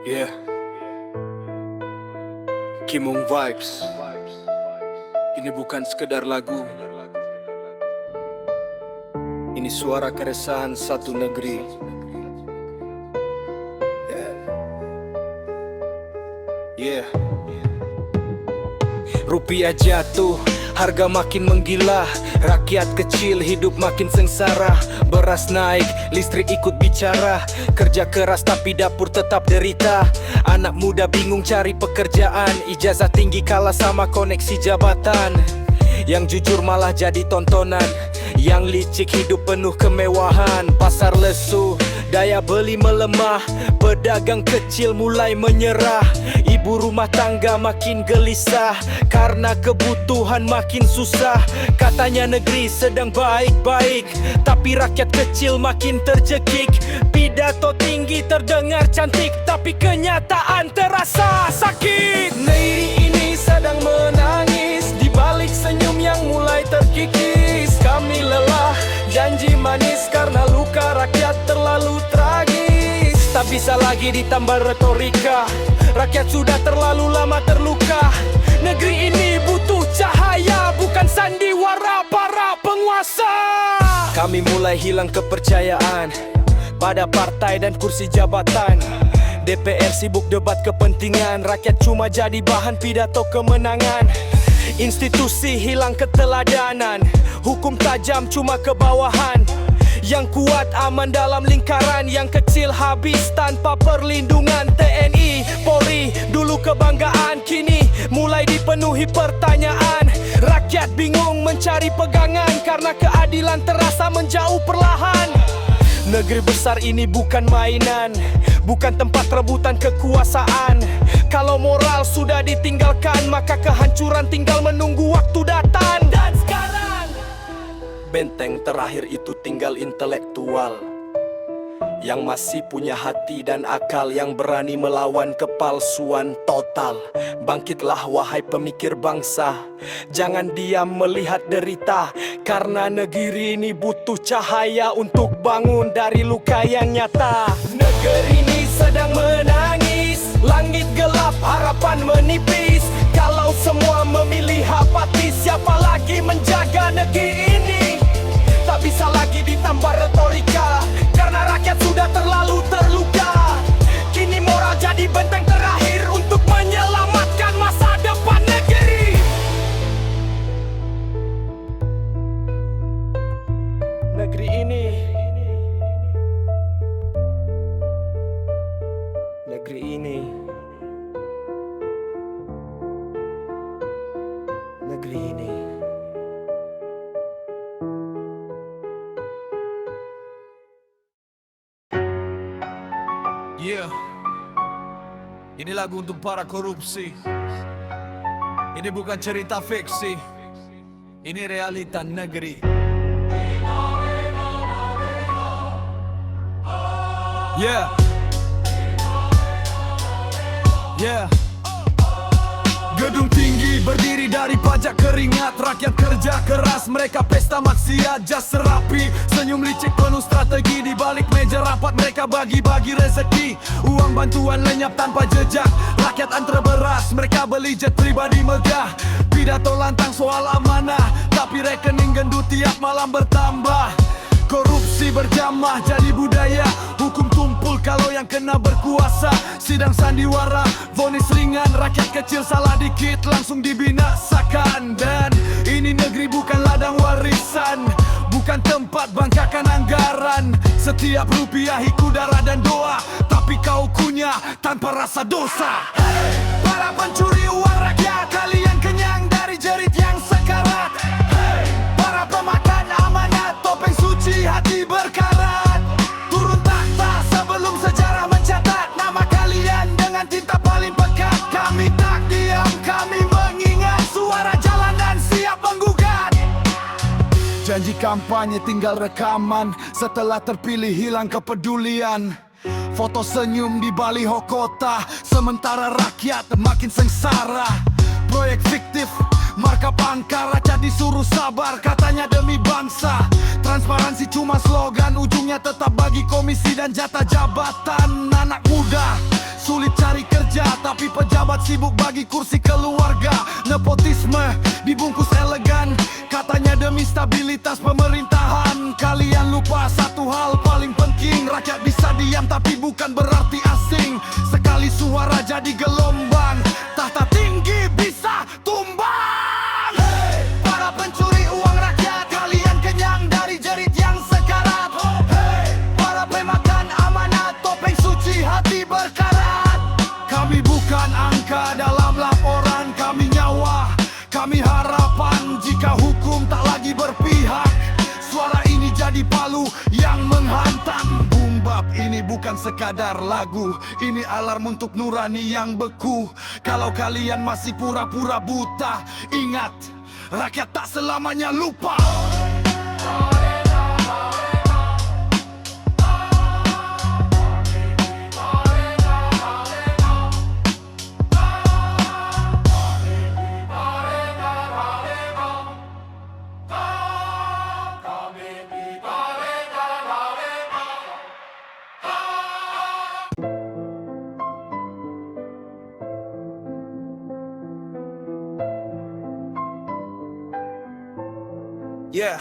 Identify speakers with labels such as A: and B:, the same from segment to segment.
A: Yeah, Kimung Vibes. Ini bukan sekedar lagu. Ini suara keresahan satu negeri. Yeah. Rupiah jatuh, harga makin menggila. Rakyat kecil hidup makin sengsara. Beras naik, listrik ikut bicara. Kerja keras tapi dapur tetap derita. Anak muda bingung cari pekerjaan. Ijazah tinggi kalah sama koneksi jabatan. Yang jujur malah jadi tontonan. Yang licik hidup penuh kemewahan. Pasar lesu, daya beli melemah. Pedagang kecil mulai menyerah. Ibu rumah tangga makin gelisah karena kebutuhan makin susah. Katanya negeri sedang baik-baik, tapi rakyat kecil makin terjekik. Pidato tinggi terdengar cantik, tapi kenyataan terasa sakit. Negeri ini sedang menangis, di balik senyum yang mulai terkikis. Kami lelah, janji manis karena luka rakyat terlalu tragis. Tak bisa lagi ditambah retorika, rakyat sudah terlalu lama terluka. Negeri ini butuh cahaya, bukan sandiwara para penguasa. Kami mulai hilang kepercayaan pada partai dan kursi jabatan. DPR sibuk debat kepentingan, rakyat cuma jadi bahan pidato kemenangan. Institusi hilang keteladanan, hukum tajam cuma ke bawahan. Yang kuat aman dalam lingkaran, yang kecil habis tanpa perlindungan. TNI, Polri, dulu kebanggaan, kini mulai dipenuhi pertanyaan. Rakyat bingung mencari pegangan karena keadilan terasa menjauh perlahan. Negeri besar ini bukan mainan, bukan tempat rebutan kekuasaan. Kalau moral sudah ditinggalkan, maka kehancuran tinggal menunggu waktu datang. Dan sekarang benteng terakhir itu tinggal intelektual yang masih punya hati dan akal, yang berani melawan kepalsuan total. Bangkitlah wahai pemikir bangsa, jangan diam melihat derita, karena negeri ini butuh cahaya untuk bangun dari luka yang nyata. Negeri ini sedang menangis, langit gelap, harapan menipis. Kalau semua memilih apatis, siapa lagi menjaga negeri ini? Tak bisa lagi ditambah retorika, karena rakyat sudah terlalu terluka. Kini moral jadi benteng terakhir untuk menyelamatkan masa depan negeri. Negeri ini, negeri ini, negeri ini.
B: Yeah, ini lagu untuk para korupsi. Ini bukan cerita fiksi, ini realita negeri. Yeah, yeah. Gedung tinggi berdiri dari pajak keringat rakyat kerja keras, mereka pesta maksiat jas serapi. Senyum licik penuh strategi, di balik meja rapat mereka bagi-bagi rezeki. Uang bantuan lenyap tanpa jejak, rakyat antre beras, mereka beli jet pribadi megah. Pidato lantang soal amanah, tapi rekening gendut tiap malam bertambah. Korupsi berjamah jadi budaya, hukum tumpul kalau yang kena berkuasa. Sidang sandiwara, vonis ringan, rakyat kecil salah dikit langsung dibinasakan. Dan ini negeri bukan ladang warisan, bukan tempat bangkakan anggaran. Setiap rupiah ikut darah dan doa, tapi kau kunyah tanpa rasa dosa. Hey, para pencuri uang rakyat, kalian kenyang dari jerit yang sekarat. Hey, para pemakan amanat, topeng suci hati berkarat. Turun takhta sebelum sejarah mencatat nama kalian dengan tinta paling pekat. Kami tak diam, kami mengingat suara jalanan siap menggugat. Janji kampanye tinggal rekaman, setelah terpilih hilang kepedulian. Foto senyum di baliho kota, sementara rakyat makin sengsara. Proyek fiktif, marka pangkar, rakyat disuruh sabar, katanya demi bangsa. Transparansi cuma slogan, ujungnya tetap bagi komisi dan jatah jabatan. Anak muda sulit pejabat sibuk bagi kursi keluarga. Nepotisme dibungkus elegan, katanya demi stabilitas pemerintahan. Kalian lupa satu hal paling penting, rakyat bisa diam tapi bukan berarti asing. Sekali suara jadi gelombang, tahta tinggi bisa tumbang. Hey, para pencuri uang rakyat, kalian kenyang dari jerit yang sekarat. Hey, para pemakan amanat, topeng suci hati berkarat. Kami bukan angka dalam laporan, kami nyawa, kami harapan. Jika hukum tak lagi berpihak, suara ini jadi palu yang menghantam. Boom bap ini bukan sekadar lagu, ini alarm untuk nurani yang beku. Kalau kalian masih pura-pura buta, ingat, rakyat tak selamanya lupa.
C: Yeah.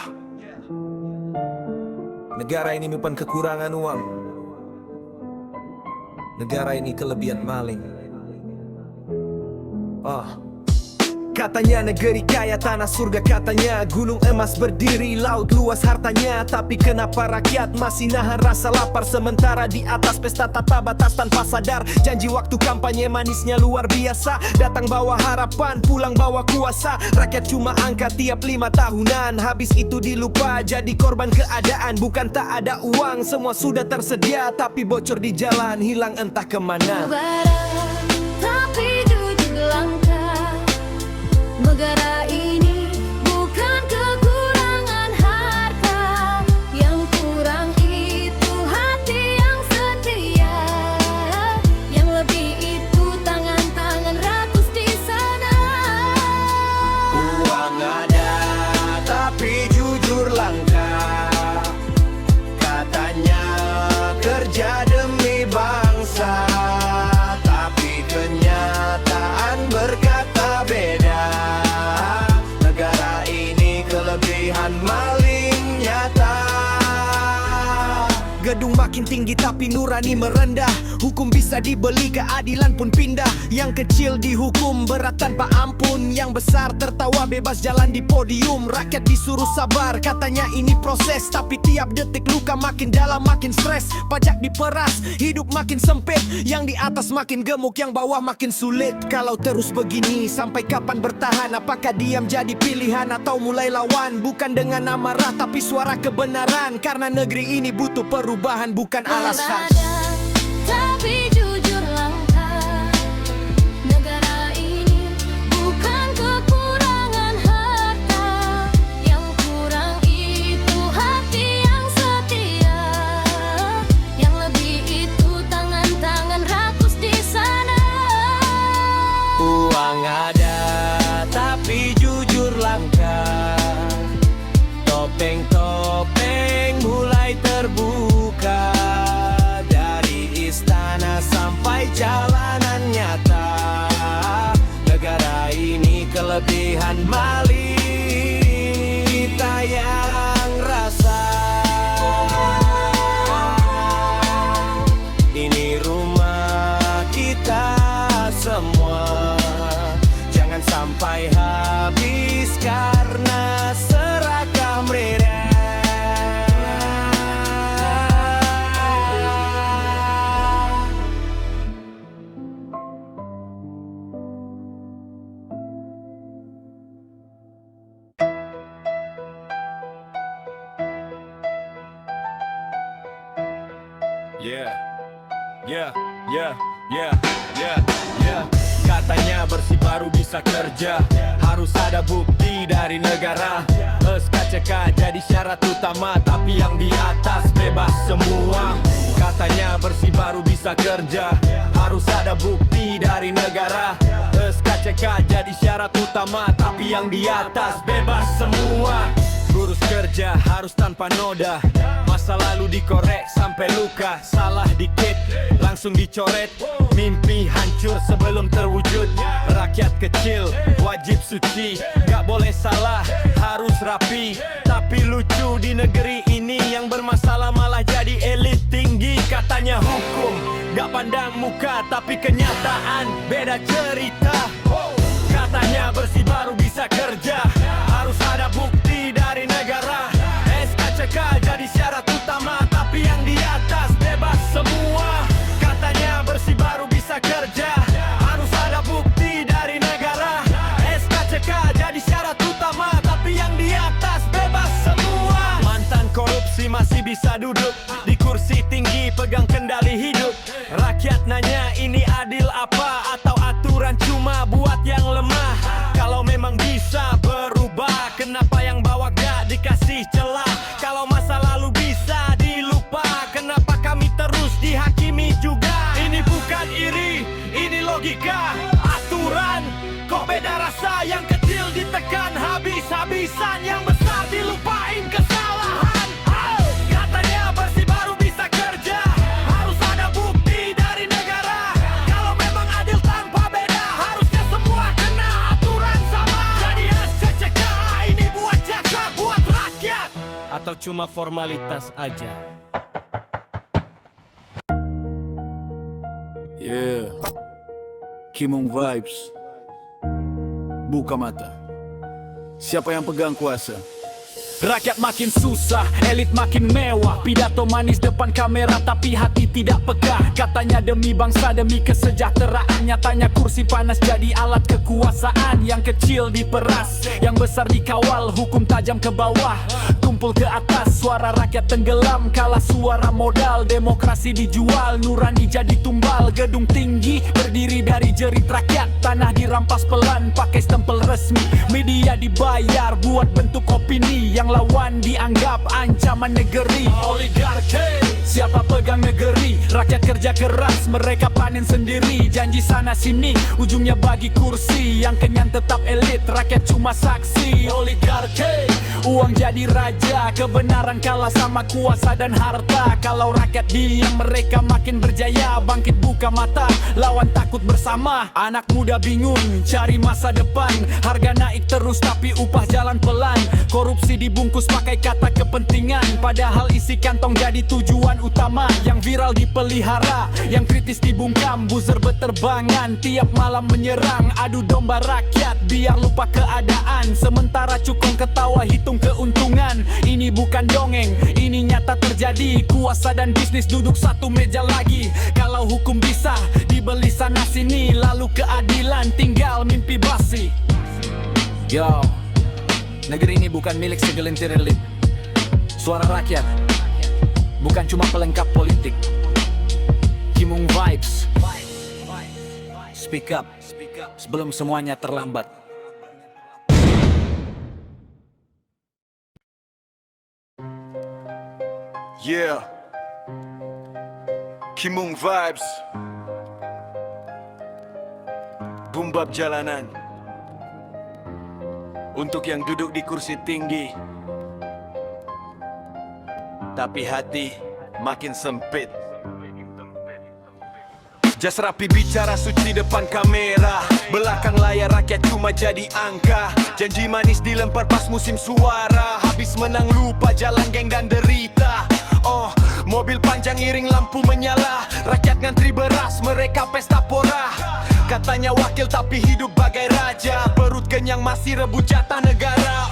C: Negara ini bukan kekurangan uang. Negara ini kelebihan maling. Katanya negeri kaya, tanah surga katanya, gunung emas berdiri, laut luas hartanya. Tapi kenapa rakyat masih nahan rasa lapar, sementara di atas pesta tata batas tanpa sadar. Janji waktu kampanye manisnya luar biasa, datang bawa harapan, pulang bawa kuasa. Rakyat cuma angka tiap 5 tahunan, habis itu dilupa jadi korban keadaan. Bukan tak ada uang, semua sudah tersedia, tapi bocor di jalan, hilang entah kemana.
D: Tapi jujur langka, negara ini bukan kekurangan harta, yang kurang itu hati yang setia, yang lebih itu tangan-tangan rakus di sana.
C: Uang ada, tapi jujur langka. Katanya kerja demi bangsa, tapi kenyataan berkata beda. Negara ini kelebihan maling nyata. Gedung makin tinggi tapi nurani merendah, hukum bisa dibeli, keadilan pun pindah. Yang kecil dihukum berat tanpa ampun, yang besar tertawa bebas jalan di podium. Rakyat disuruh sabar, katanya ini proses, tapi tiap detik luka makin dalam makin stres. Pajak diperas, hidup makin sempit, yang di atas makin gemuk, yang bawah makin sulit. Kalau terus begini sampai kapan bertahan? Apakah diam jadi pilihan atau mulai lawan? Bukan dengan amarah tapi suara kebenaran, karena negeri ini butuh perubahan bukan alasan.
D: Tapi jujur langka, negara ini bukan kekurangan harta, yang kurang itu hati yang setia, yang lebih itu tangan-tangan rakus di sana.
C: Uang ada, tapi jujur langka. Topeng-topeng mulai terbuka, dari istana sampai jalanan nyata. Negara ini kelebihan maling, kita yang rasa. Ini rumah kita semua, jangan sampai habis karena serakah mereka. Katanya bersih baru bisa kerja, harus ada bukti dari negara. SKCK jadi syarat utama, tapi yang di atas bebas semua. Katanya bersih baru bisa kerja, harus ada bukti dari negara. SKCK jadi syarat utama, tapi yang di atas bebas semua. Ngurus kerja harus tanpa noda, masa
E: Masa lalu dikorek sampai luka, salah dikit langsung dicoret. Mimpi hancur sebelum terwujud. Rakyat kecil wajib suci, gak boleh salah, harus rapi. Tapi lucu di negeri ini yang bermasalah malah jadi elit tinggi. Katanya hukum gak pandang muka, tapi kenyataan beda cerita. Katanya bersih baru bisa kerja, harus ada bukti dari negara. SKCK jadi syarat utama, tapi yang di atas bebas semua. Katanya bersih baru bisa kerja, harus ada bukti dari negara. SKCK jadi syarat utama, tapi yang di atas bebas semua. Mantan korupsi masih bisa duduk di kursi tinggi, pegang kendali hidup. Rakyat nanya ini adil apa, atau aturan cuma buat yang lemah? Kalau memang bisa berubah, kenapa yang bawah gak dikasih celah? Kalau masa lalu bisa dilupa, kenapa kami terus dihakimi juga? Ini bukan iri, ini logika. Aturan kok beda rasa, yang kecil ditekan habis-habisan, yang besar dilupain kesalahan. Katanya bersih baru bisa kerja, harus ada bukti dari negara. Kalau memang adil tanpa beda, harusnya semua kena aturan sama. Jadi SCCK ini buat jasa, buat rakyat, atau cuma formalitas aja?
B: Yeah, Kimung Vibes. Buka mata. Siapa yang pegang kuasa?
C: Rakyat makin susah, elit makin mewah. Pidato manis depan kamera tapi hati tidak peka. Katanya demi bangsa, demi kesejahteraan. Nyatanya kursi panas jadi alat kekuasaan. Yang kecil diperas, yang besar dikawal. Hukum tajam ke bawah, tumpul ke atas. Suara rakyat tenggelam, kalah suara modal. Demokrasi dijual, nurani jadi tumbal. Gedung tinggi berdiri dari jerit rakyat. Tanah dirampas pelan, pakai stempel resmi. Media dibayar buat bentuk opini. Yang lawan dianggap ancaman negeri. Oligarki, siapa pegang negeri? Rakyat kerja keras, mereka panen sendiri. Janji sana sini, ujungnya bagi kursi. Yang kenyang tetap elit, rakyat cuma saksi. Oligarki, uang jadi raja. Kebenaran kalah sama kuasa dan harta. Kalau rakyat diam, mereka makin berjaya. Bangkit buka mata, lawan takut bersama. Anak muda bingung, cari masa depan. Harga naik terus tapi upah jalan pelan. Korupsi dibungkus pakai kata kepentingan, padahal isi kantong jadi tujuan utama. Yang viral dipelihara, yang kritis dibungkam. Buzzer berterbangan, tiap malam menyerang. Adu domba rakyat, biar lupa keadaan. Sementara cukong ketawa hitung keuntungan. Ini bukan dongeng, ini nyata terjadi. Kuasa dan bisnis duduk satu meja lagi. Kalau hukum bisa dibeli sana sini, lalu keadilan tinggal mimpi basi.
A: Yo, negeri ini bukan milik segelintir elit. Suara rakyat bukan cuma pelengkap politik. Kimung Vibes, speak up sebelum semuanya terlambat.
B: Yeah, Kimung Vibes. Bumbab jalanan untuk yang duduk di kursi tinggi, tapi hati makin sempit. Jas rapi bicara suci depan kamera, belakang layar rakyat cuma jadi angka. Janji manis dilempar pas musim suara, habis menang lupa jalan geng dan derita. Mobil panjang iring lampu menyala, rakyat ngantri beras, mereka pesta pora. Katanya wakil tapi hidup bagai raja, perut kenyang masih rebut jatah negara.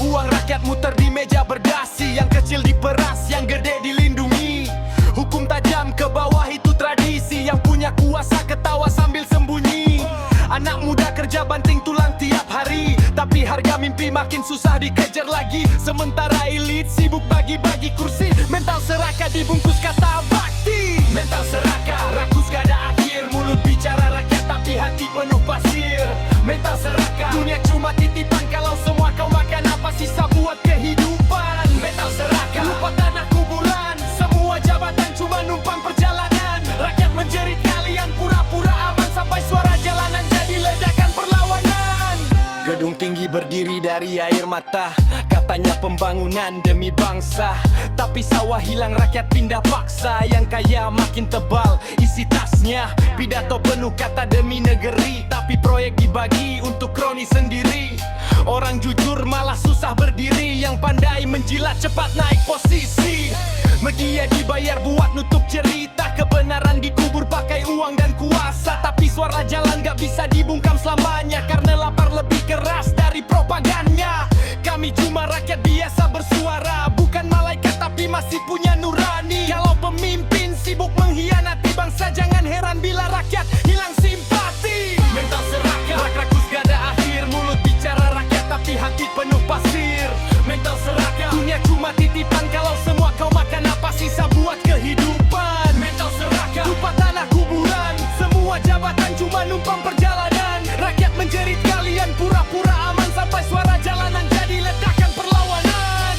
B: Uang rakyat muter di meja berdasi, yang kecil diperas, yang gede dilindungi. Hukum tajam ke bawah itu tradisi, yang punya kuasa ketawa sambil sembunyi. Anak muda kerja banting tulang tiap hari, tapi harga mimpi makin susah dikejar lagi. Sementara elit sibuk bagi-bagi kursi, mental serakah dibungkus kata bakti. Mental serakah, rakus gak ada akhir, mulut bicara rakyat tapi hati penuh pasir. Mental serakah, dunia cuma titipan, kalau semua kau makan apa sisa buat kehidupan. Mental serakah, lupa tanah kuburan, semua jabatan cuma numpang perjalanan. Rakyat menjerit kalian pura-pura aman, sampai suara jalanan jadi ledakan perlawanan. Gedung tinggi berdiri dari air mata,
E: Katanya pembangunan demi bangsa, tapi sawah hilang rakyat pindah paksa. Yang kaya makin tebal isi tasnya, pidato penuh kata demi negeri, tapi proyek dibagi untuk kroni sendiri. Orang jujur malah susah berdiri, yang pandai menjilat cepat naik posisi. Media dibayar buat nutup cerita, kebenaran dikubur pakai uang dan kuasa. Tapi suara jalan gak bisa dibungkam selamanya, karena lapar lebih keras dari propaganda. Kami cuma rakyat biasa bersuara, bukan malaikat tapi masih punya nurani. Kalau pemimpin sibuk mengkhianati bangsa, jangan heran bila rakyat hilang simpati. Mental serakah, rakus gak ada akhir, mulut bicara rakyat tapi hati penuh pasir. Mental serakah, dunia cuma titipan, kalau semua kau makan apa sisa buat kehidupan. Mental serakah, lupa tanah kuburan, semua jabatan cuma numpang perjalanan. Rakyat menjerit, kalian pura-pura aman, sampai suara jalanan jadi ledakan perlawanan.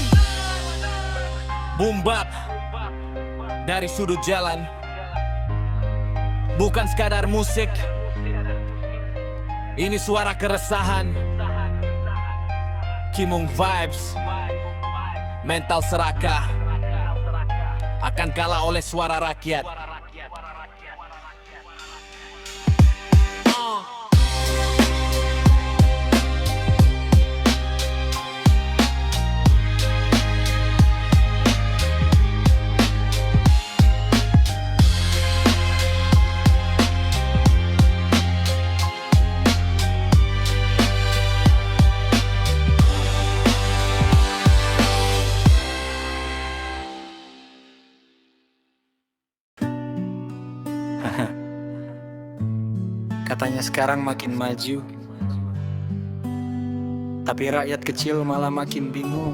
E: Bumbap dari sudut jalan, bukan sekadar musik, ini suara keresahan. Kimung Vibes, mental serakah akan kalah oleh suara rakyat.
A: Katanya sekarang makin maju, tapi rakyat kecil malah makin bingung.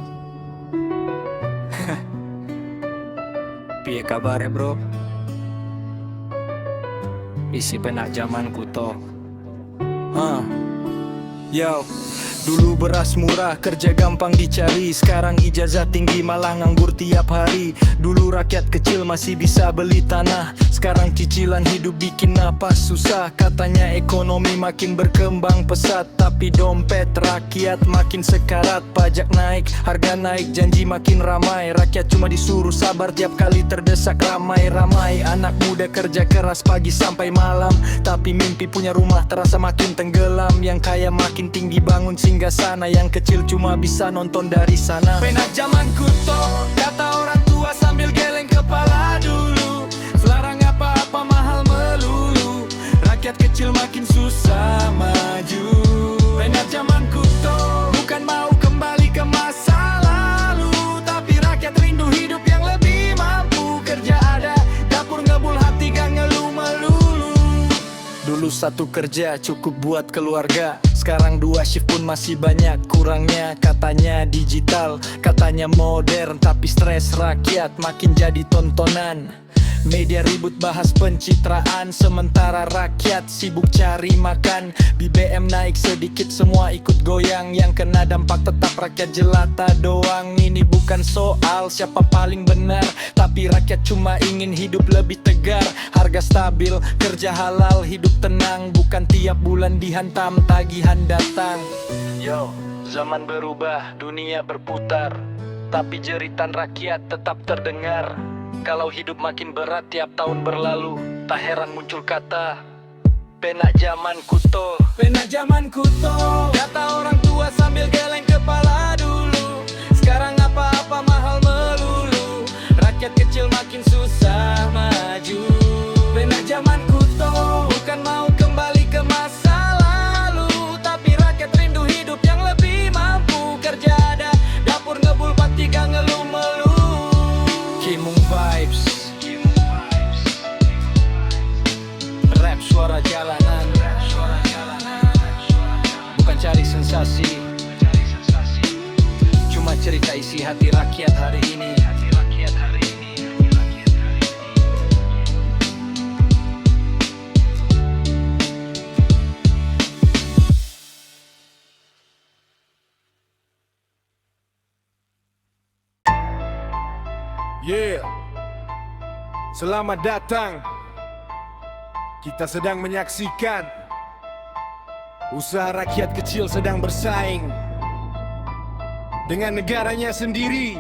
A: Piye kabar bro? Isi penak zaman kuto. Yo, dulu beras murah, kerja gampang dicari. Sekarang ijazah tinggi malah nganggur tiap hari. Dulu rakyat kecil masih bisa beli tanah, sekarang cicilan hidup bikin napas susah. Katanya ekonomi makin berkembang pesat, tapi dompet rakyat makin sekarat. Pajak naik, harga naik, janji makin ramai. Rakyat cuma disuruh sabar tiap kali terdesak ramai-ramai. Anak muda kerja keras pagi sampai malam, tapi mimpi punya rumah terasa makin tenggelam. Yang kaya makin tinggi bangun singgah sana, yang kecil cuma bisa nonton dari sana.
B: Penak zaman kuto, kata orang tua sambil geleng kepala dulu. Selarang apa-apa mahal melulu, rakyat kecil makin susah maju. Penak zaman kuto, bukan mau kembali ke masa lalu, tapi rakyat rindu hidup yang lebih mampu. Kerja ada, dapur ngebul, hati gak ngeluh melulu.
A: Dulu satu kerja cukup buat keluarga, sekarang 2 shift pun masih banyak kurangnya. Katanya digital, katanya modern, tapi stres rakyat makin jadi tontonan. Media ribut bahas pencitraan, sementara rakyat sibuk cari makan. BBM naik sedikit semua ikut goyang, yang kena dampak tetap rakyat jelata doang. Ini bukan soal siapa paling benar, tapi rakyat cuma ingin hidup lebih tegar. Harga stabil, kerja halal, hidup tenang, bukan tiap bulan dihantam tagihan datang. Yo, zaman berubah, dunia berputar, tapi jeritan rakyat tetap terdengar. Kalau hidup makin berat tiap tahun berlalu, tak heran muncul kata penak zaman kuto.
B: Penak zaman kuto, kata orang tua sambil geleng kepala dulu. Sekarang apa-apa mahal melulu, rakyat kecil makin susah maju. Penak zaman kuto, bukan mau kembali ke masa lalu, tapi rakyat rindu hidup yang lebih mampu. Kerja ada, dapur ngebul, pati gak ngeluh melulu.
A: Kimung Vibes, rap suara jalanan, bukan cari sensasi, cuma cerita isi hati rakyat hari ini.
B: Yeah, selamat datang. Kita sedang menyaksikan usaha rakyat kecil sedang bersaing.
E: dengan negaranya sendiri.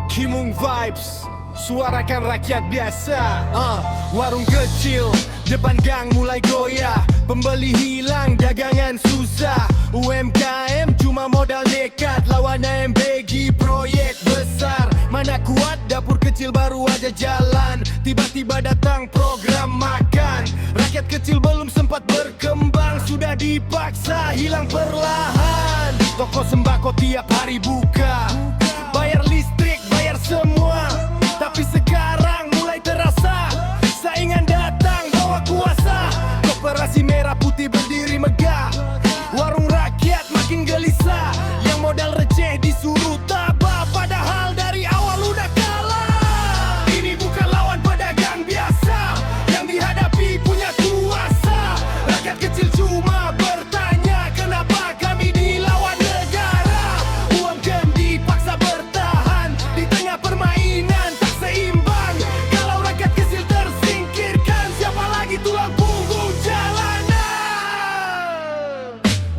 E: Kimung Vibes, suarakan rakyat biasa. Warung kecil, depan gang mulai goyah. Pembeli hilang, dagangan susah. UMKM cuma modal nekat, lawan AMBG proyek besar. Mana kuat, dapur kecil baru aja jalan. Tiba-tiba datang program makan. Rakyat kecil belum sempat berkembang, sudah dipaksa hilang perlahan. Toko sembako tiap hari buka, bayar listrik, bayar semua. Tapi sekarang mulai terasa, saingan datang bawa kuasa. Koperasi merah putih berdiri megah, warung rakyat makin gelisah. Yang modal receh disuruh tabah, padahal dari awal udah kalah. Ini bukan lawan pedagang biasa yang dihadapi punya kuasa. Rakyat kecil cuma bertanya, kenapa kami dilawan negara? UMKM dipaksa bertahan di tengah permainan tak seimbang. Kalau rakyat kecil tersingkirkan, siapa lagi tulang punggung jalanan?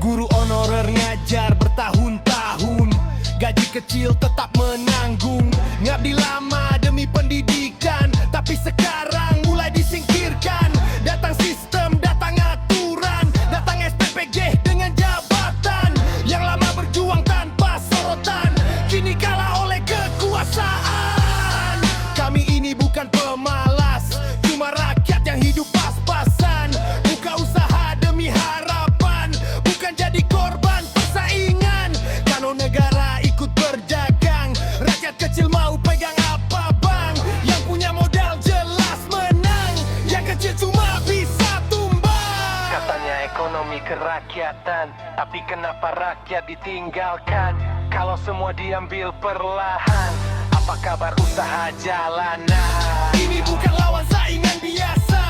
E: Guru honorer ngajar bertahun-tahun, gaji kecil tetap menanggung. Ngabdi lama demi pendidikan, tapi sekarang mulai disingkirkan. Datang sistem, datang aturan, datang SPPG dengan jabatan. Yang lama berjuang tanpa sorotan, kini kalah oleh kekuasaan. Kami ini bukan pemalas, cuma rakyat yang hidup pas-pasan. Buka usaha demi harapan, bukan jadi korban persaingan. Kalau negara ikut berdagang, rakyat kecil mau pegang apa bang? Yang punya modal jelas menang, yang kecil cuma bisa tumbang. Katanya ekonomi kerakyatan, tapi kenapa rakyat ditinggalkan? Kalau semua diambil perlahan, apa kabar usaha jalanan? Ini bukan lawan saingan biasa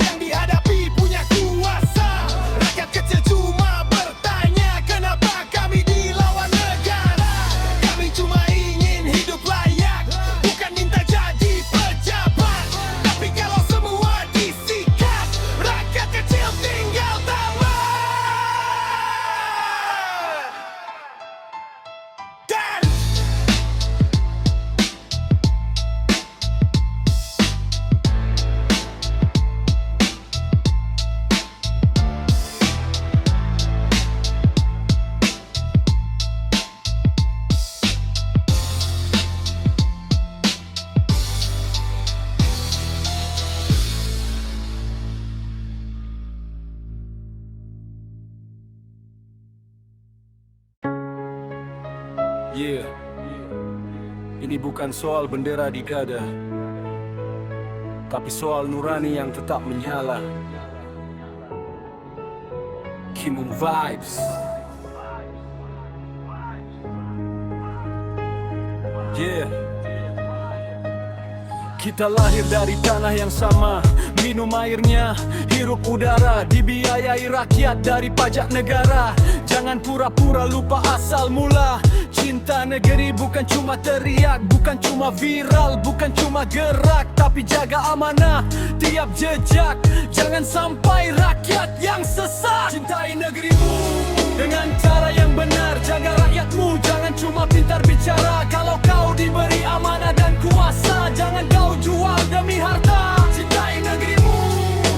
E: yang dihadapi punya kuasa. Rakyat kecil cuma bertanya, kenapa kami dilawan negara? Kami cuma ingin hidup layak, bukan minta jadi pejabat. Tapi kalau semua disikat, rakyat kecil tinggal tamat. Dan ini bukan soal bendera di dada, tapi soal nurani yang tetap menyala. Kimung Vibes. Kita lahir dari tanah yang sama, minum airnya, hirup udara, dibiayai rakyat dari pajak negara. Jangan pura-pura lupa asal mula. Cinta negeri bukan cuma teriak, bukan cuma viral, bukan cuma gerak, tapi jaga amanah tiap jejak. Jangan sampai rakyat yang sesat. Cintai negerimu dengan cara yang benar, jaga rakyatmu, jangan cuma pintar bicara. Kalau kau diberi amanah dan kuasa, jangan kau jual demi harta. Cintai negerimu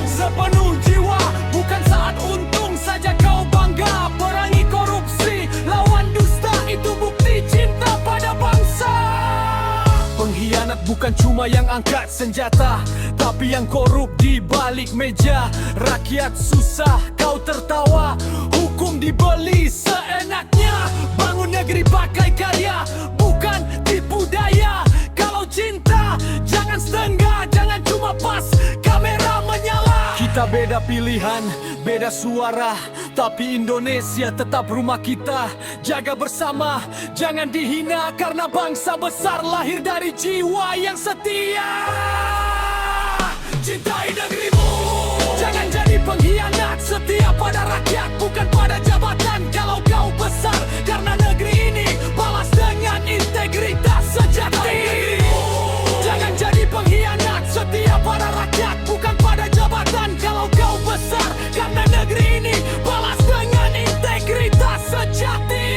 E: sepenuh jiwa, bukan saat untung saja kau bangga. Perangi korupsi, lawan dusta, itu bukti cinta pada bangsa. Pengkhianat bukan cuma yang angkat senjata, tapi yang korup di balik meja. Rakyat susah, kau tertawa, hukum dibeli seenaknya. Bangun negeri pakai karya, bukan tipu daya. Kalau cinta, jangan setengah, jangan cuma pas kamera menyala. Kita beda pilihan, beda suara, tapi Indonesia tetap rumah kita. Jaga bersama, jangan dihina, karena bangsa besar lahir dari jiwa yang setia. Cintai negerimu, jangan jadi pengkhianat. Setia pada rakyat, bukan pada jabatan. Kalau kau besar karena negeri ini, balas dengan integritas sejati. Jangan jadi pengkhianat, setia pada rakyat, bukan pada jabatan. Kalau kau besar karena negeri ini, balas dengan integritas sejati.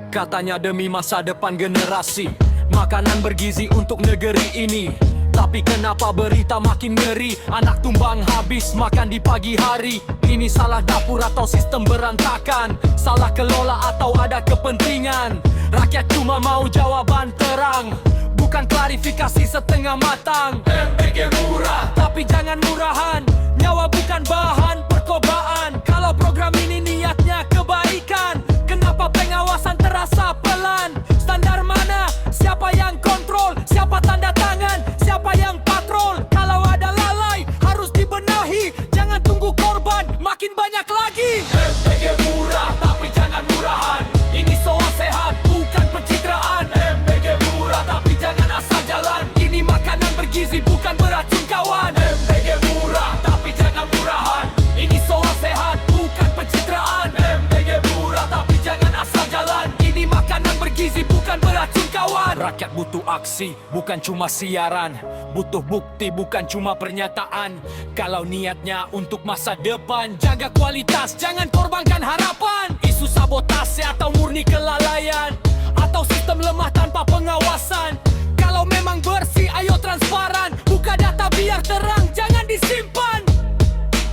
E: Katanya demi masa depan generasi, makanan bergizi untuk negeri ini. Tapi kenapa berita makin ngeri? Anak tumbang habis makan di pagi hari. Ini salah dapur atau sistem berantakan? Salah kelola atau ada kepentingan? Rakyat cuma mau jawaban terang, bukan klarifikasi setengah matang. MBG murah, tapi jangan murahan. Nyawa bukan bahan percobaan. Kalau program ini niatnya kebaikan, kenapa pengawasan terasa pelan? Standar mana? Siapa yang kontrol? Siapa tanda tangan? Siapa yang patrol? Kalau ada lalai harus dibenahi. Jangan tunggu korban makin banyak lagi. MBG murah, tapi jangan murahan. Ini soal sehat, bukan pencitraan. MBG murah, tapi jangan asal jalan. Ini makanan bergizi, bukan beracun kawan. MBG murah, tapi jangan murahan. Ini soal sehat, bukan pencitraan. MBG murah, tapi jangan asal jalan. Ini makanan bergizi, bukan beracun kawan. Rakyat butuh aksi, bukan cuma siaran. Butuh bukti, bukan cuma pernyataan. Kalau niatnya untuk masa depan, jaga kualitas, jangan korbankan harapan. Isu sabotase atau murni kelalaian, atau sistem lemah tanpa pengawasan. Kalau memang bersih, ayo transparan. Buka data biar terang, jangan disimpan.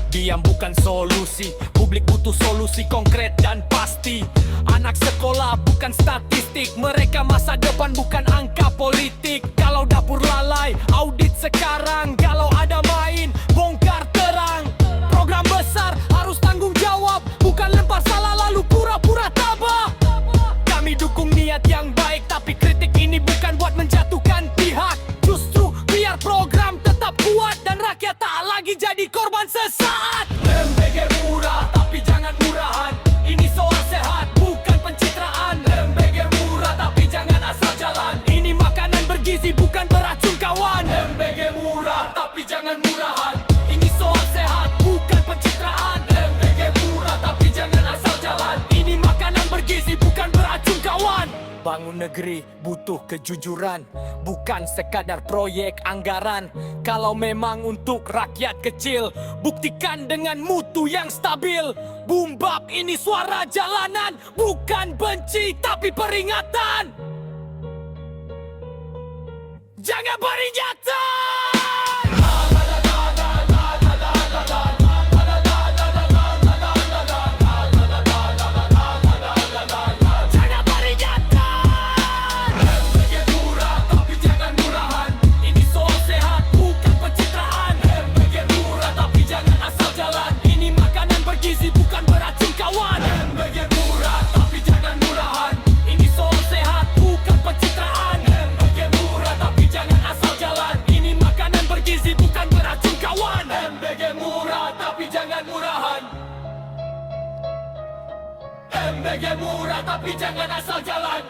E: Diam bukan solusi, publik butuh solusi konkret dan pasti. Anak sekolah bukan statistik, mereka masa depan bukan angka politik. Kalau dapur lalai, audit sekarang. Kalau ada main, bongkar terang. Program besar harus tanggung jawab, bukan lempar salah lalu pura-pura tabah. Kami dukung niat yang baik, tapi kritik ini bukan buat menjatuhkan pihak. Justru biar program tetap kuat dan rakyat tak lagi jadi korban sesaat. MBG murah, tapi jangan murahan. Ini soal sehat, bukan pencitraan. MBG murah, tapi jangan asal jalan. Ini makanan bergizi, bukan beracun kawan. MBG murah, tapi jangan murahan. Ini soal sehat, bukan pencitraan. MBG murah, tapi jangan asal jalan. Ini makanan bergizi, bukan beracun kawan. Bangun negeri butuh kejujuran, bukan sekadar proyek anggaran. Kalau memang untuk rakyat kecil, buktikan dengan mutu yang stabil. Boom bap ini suara jalanan, bukan benci tapi peringatan. Jangan peringatan. MBG murah tapi jangan asal jalan.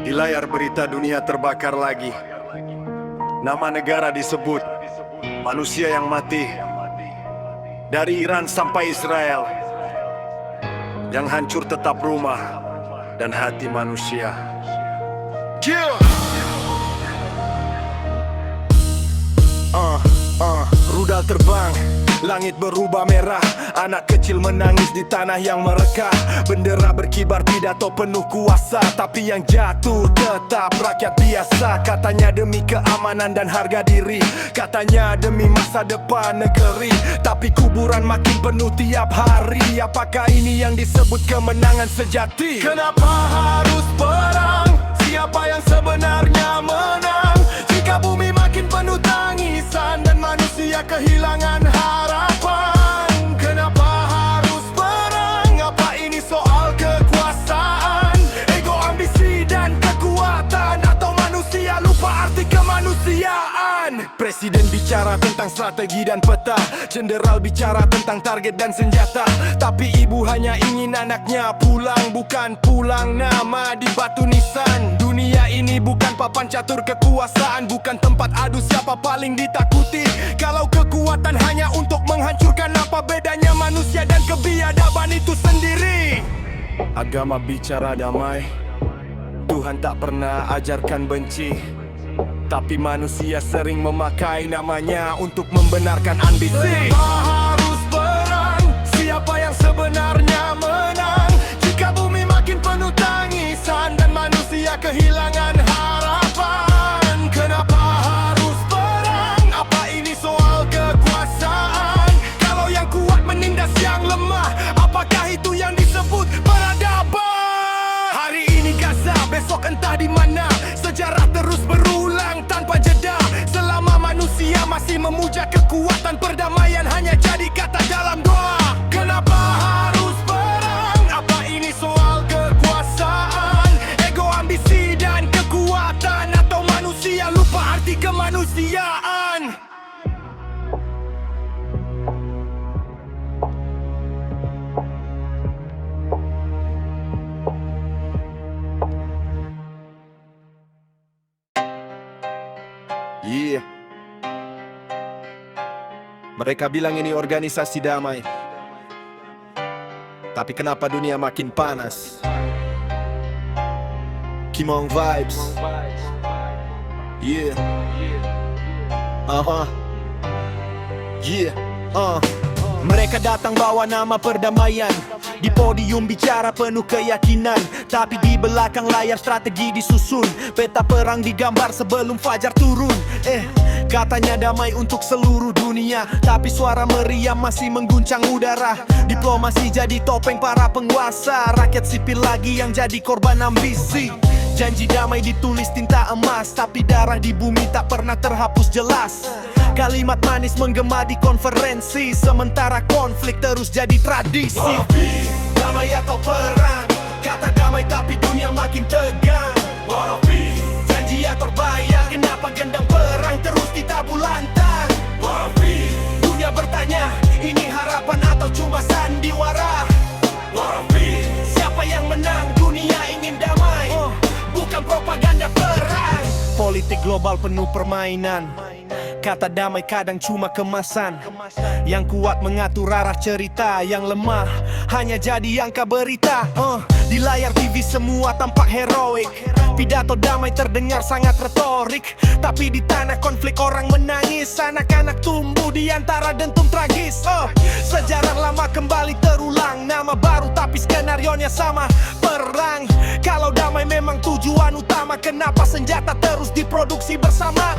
B: Di layar berita dunia terbakar lagi. Nama negara disebut, manusia yang mati. Dari Iran sampai Israel, yang hancur tetap rumah dan hati manusia. Rudal terbang, langit berubah merah. Anak kecil menangis di tanah yang merekah. Bendera berkibar, pidato penuh kuasa, tapi yang jatuh tetap rakyat biasa. Katanya demi keamanan dan harga diri, katanya demi masa depan negeri, tapi kuburan makin penuh tiap hari. Apakah ini yang disebut kemenangan sejati? Kenapa harus perang? Siapa yang sebenarnya menang? Jika bumi makin penuh tangisan dan manusia kehilangan harapan, kenapa harus perang? Apa ini soal kekuasaan, ego, ambisi, dan kekuatan? Atau manusia lupa arti kemanusiaan? Presiden bicara tentang strategi dan peta, jenderal bicara tentang target dan senjata, tapi ibu hanya ingin anaknya pulang, bukan pulang nama di batu nisan. Dunia ini bukan papan catur kekuasaan, bukan tempat adu siapa paling ditakuti. Kalau kekuatan hanya untuk menghancurkan, apa bedanya manusia dan kebiadaban itu sendiri? Agama bicara damai, Tuhan tak pernah ajarkan benci. Tapi manusia sering memakai namanya untuk membenarkan ambisi. Harus perang, siapa yang sebenarnya menang? Jika bumi makin penuh tangisan dan manusia kehilangan harapan. Kenapa harus perang? Apa ini soal kekuasaan? Kalau yang kuat menindas yang lemah, apakah itu yang disebut peradaban? Hari ini Gaza, besok entah di mana. Sejarah terus berulang tanpa jeda. Selama manusia masih memuja kekuatan, perdamaian hanya jadi kata dalam doa. Kenapa harus perang? Apa ini soal kekuasaan? Ego, ambisi, dan kekuatan? Atau manusia lupa arti kemanusiaan?
F: Iya. Mereka bilang ini organisasi damai. Tapi kenapa dunia makin panas? Kimong vibes. Yeah. Yeah.
C: Mereka datang bawa nama perdamaian, di podium bicara penuh keyakinan. Tapi di belakang layar strategi disusun, peta perang digambar sebelum fajar turun. Katanya damai untuk seluruh dunia, tapi suara meriam masih mengguncang udara. Diplomasi jadi topeng para penguasa, rakyat sipil lagi yang jadi korban ambisi. Janji damai ditulis tinta emas, tapi darah di bumi tak pernah terhapus jelas. Kalimat manis menggema di konferensi, sementara konflik terus jadi tradisi. Damai atau perang? Kata damai tapi dunia makin tegang. Janji atau bayang? Kenapa gendang perang terus ditabu lantang? Dunia bertanya, ini harapan atau cuma sandiwara? Siapa yang menang? Dunia ingin damai, bukan propaganda perang. Politik global penuh permainan, kata damai kadang cuma kemasan. Yang kuat mengatur arah cerita, yang lemah hanya jadi angka berita. Di layar TV semua tampak heroik, pidato damai terdengar sangat retorik. Tapi di tanah konflik orang menangis, anak-anak tumbuh di antara dentum tragis. Sejarah lama kembali terulang, nama baru tapi skenarionya sama, perang. Kalau damai memang tujuan utama, kenapa senjata terus diproduksi bersama?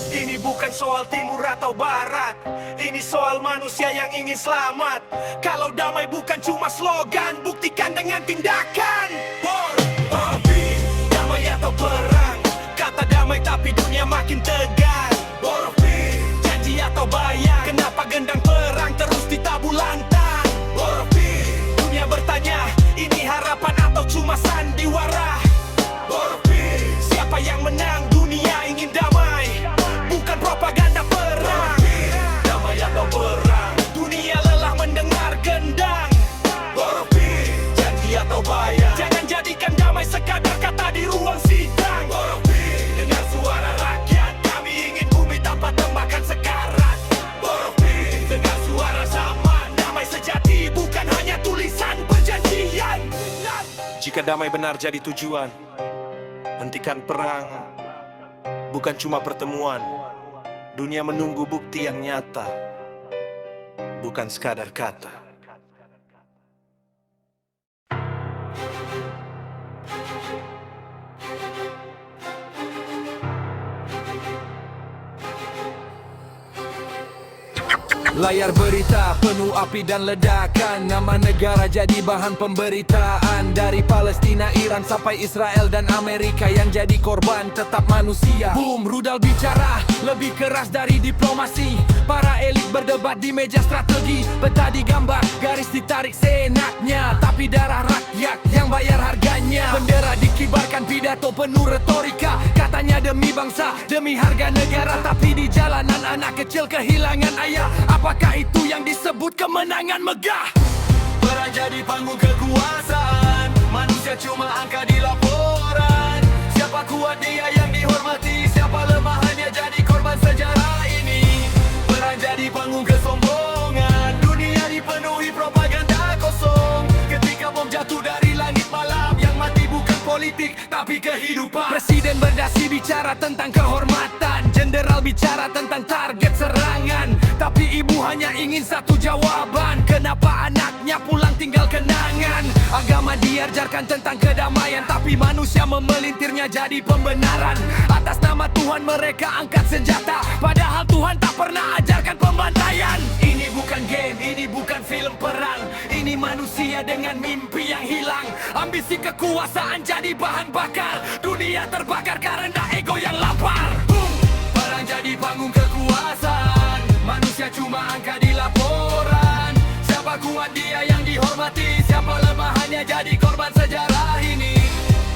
C: Ini bukan soal timur atau barat, ini soal manusia yang ingin selamat. Kalau damai bukan cuma slogan, buktikan dengan tindakan. Damai atau perang? Kata damai tapi dunia makin tegang. Janji atau bayang? Kenapa gendang perang terus ditabu lantang? Dunia bertanya, ini harapan atau cuma sandiwara? Siapa yang menang? Dunia ingin damai, bukan propaganda perang. Damai atau perang? Dunia lelah mendengar gendang. Janji atau bayang? Jangan jadikan damai sekadar kata di ruang sidang. Dengar suara rakyat, kami ingin bumi tanpa tembakan sekarat. Dengar suara zaman, damai sejati bukan hanya tulisan perjanjian. Jika damai benar jadi tujuan, hentikan perang, bukan cuma pertemuan. Dunia menunggu bukti yang nyata, bukan sekadar kata.
A: Layar berita penuh api dan ledakan, nama negara jadi bahan pemberitaan. Dari Palestina, Iran sampai Israel dan Amerika, yang jadi korban tetap manusia. Boom, rudal bicara lebih keras dari diplomasi. Para elit berdebat di meja strategi, peta digambar, garis ditarik seenaknya. Tapi darah rakyat yang bayar harganya. Bendera dikibarkan, pidato penuh retorika, katanya demi bangsa, demi harga negara. Tapi di jalanan anak kecil kehilangan ayah. Apakah itu yang disebut kemenangan megah?
B: Perang jadi panggung kekuasaan, manusia cuma angka di laporan. Siapa kuat dia yang dihormati, siapa lemah hanya jadi korban sejarah ini. Perang jadi panggung kesombongan, dunia dipenuhi propaganda kosong. Ketika bom jatuh dari tapi kehidupan. Presiden berdasi bicara tentang kehormatan, jenderal bicara tentang target serangan, tapi ibu hanya ingin satu jawaban, kenapa anaknya pulang tinggal kenangan. Agama diajarkan tentang kedamaian, tapi manusia memelintirnya jadi pembenaran. Atas nama Tuhan mereka angkat senjata, padahal Tuhan tak pernah ajarkan pembantaian. Ini bukan game, ini bukan film perang, ini manusia dengan mimpi yang hilang. Ambisi kekuasaan jadi bahan bakar, dunia terbakar karena ego yang lapar. Perang jadi panggung kekuasaan, manusia cuma angka di laporan. Siapa kuat dia yang dihormati, siapa lemah hanya jadi korban sejarah ini.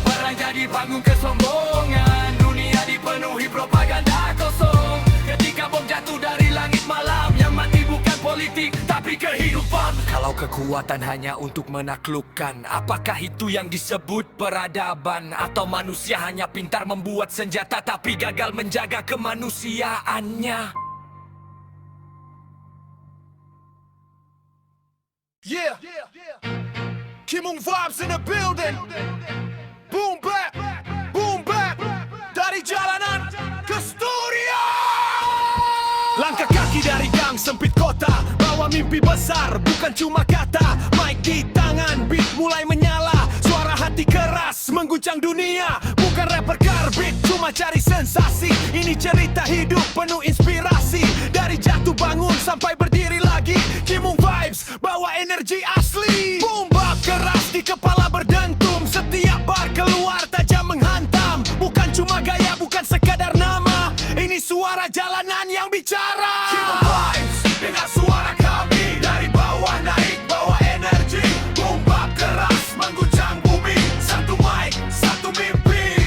B: Perang jadi panggung kesombongan, dunia dipenuhi propaganda kosong. Ketika bom jatuh dari langit malam, yang mati bukan politik tapi kehidupan. Kalau kekuatan hanya untuk menaklukkan, apakah itu yang disebut peradaban? Atau manusia hanya pintar membuat senjata tapi gagal menjaga kemanusiaannya?
F: Yeah, Kimung Vibes in the building. Boom bap, dari jalanan ke studio.
B: Langkah kaki dari gang sempit kota, bawa mimpi besar bukan cuma kata. Mic di tangan, beat mulai menyala, suara hati keras mengguncang dunia. Bukan rapper karbit, cuma cari sensasi. Ini cerita hidup penuh inspirasi, dari jatuh bangun sampai berdiri lagi. Kimung Vibes bawa energi asli. Boom bap keras di kepala berdentum, setiap bar keluar tajam menghantam. Bukan cuma gaya, bukan sekadar nama, ini suara jalanan yang bicara.
F: Kimung Vibes, dengar suara kami, dari bawah naik, bawa energi. Boom bap keras mengguncang bumi, satu mic, satu mimpi.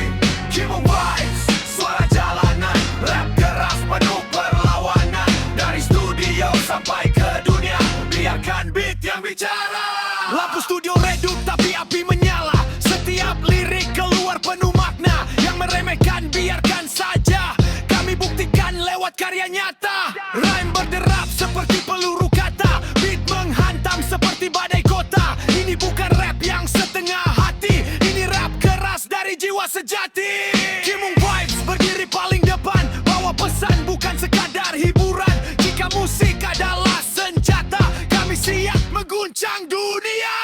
F: Kimung Vibes, suara jalanan, rap keras penuh perlawanan. Dari studio sampai ke dunia, biarkan beat yang bicara.
B: Lampu studio redup tapi api menyala, setiap lirik keluar penuh makna. Yang meremehkan biarkan saja, kami buktikan lewat karya nyata. Rhyme berderap seperti peluru kata, beat menghantam seperti badai kota. Ini bukan rap yang setengah hati, ini rap keras dari jiwa sejati. Kimung Vibes berdiri paling depan, bawa pesan bukan sekadar hiburan. Jika musik adalah senjata, kami siap mengguncang dunia.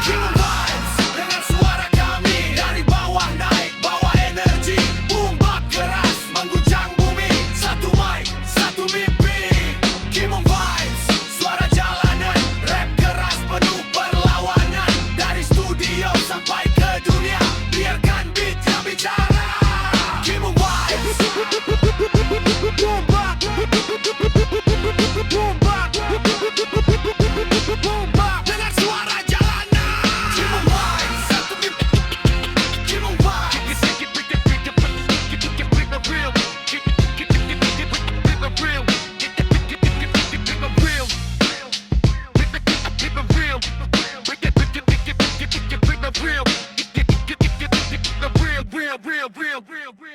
F: Kimung Vibes, dengar suara kami, dari bawah naik, bawa energi. Boom bap keras mengguncang bumi, satu mic, satu mimpi. Kimung Vibes, suara jalanan, rap keras penuh perlawanan. Dari studio sampai ke dunia, biarkan beat yang bicara. Kimung Vibes.
B: Boom bap, boom bap, boom bap, dengar suara jalanan.
F: Kimung Vibes, satu mimpi. Kimung Vibes.
B: Real.